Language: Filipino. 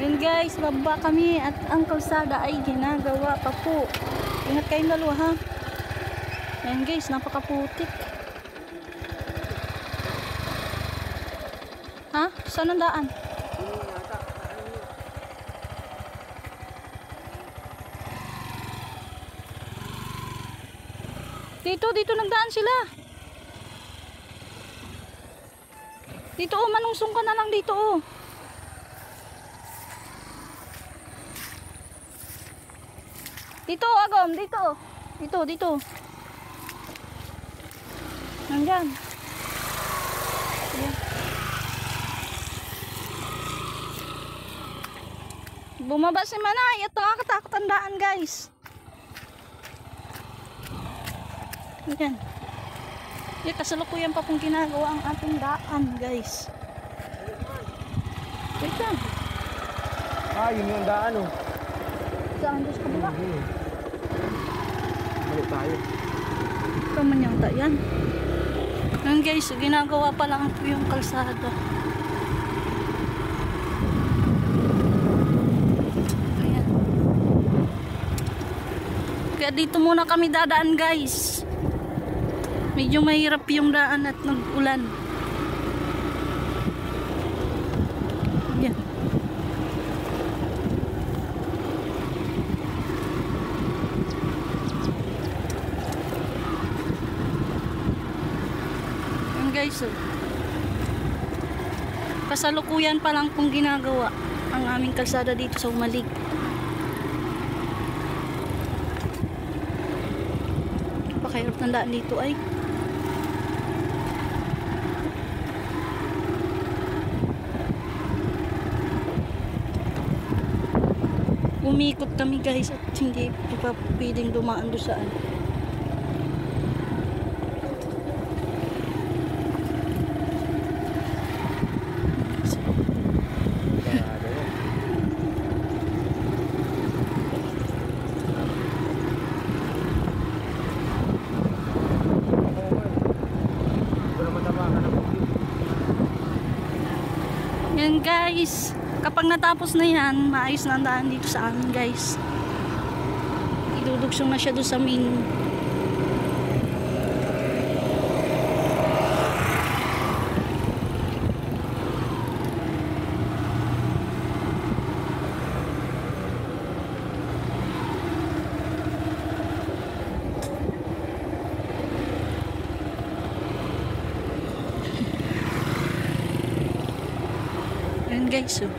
Yun guys, baba kami at ang kalsada ay ginagawa pa po. Ingat kayong dalawa ha. Ayan guys, napakaputik. Ha? Saan ang daan? Dito nagdaan sila. Dito oh, manungsong ka na lang dito oh. Dito agom, dito. Dito. Nandyan. Ayan. Bumaba si Manay at nakakatakot ang daan guys. Ayan. Yan, kasalukuyan pa pong ginagawa ang ating daan guys. Wait lang. Yun yung daan oh. Saan Diyos ka ba? Balik tayo. Kaman yung yan. Ayan guys, ginagawa pa lang po yung kalsada. Ayan. Kaya dito muna kami dadaan guys. Medyo mahirap yung daan at nag-ulan. Ayan. Guys, so, kasalukuyan pa lang kung ginagawa ang aming kalsada dito sa Umalig. Napakahirap ng daan dito ay. Umikot kami guys at hindi pa pwedeng dumaan doon saan. Yan guys, kapag natapos na yan, maayos na ang daan dito sa amin guys. Idudugsong na siya doon sa main. Ayan guys, so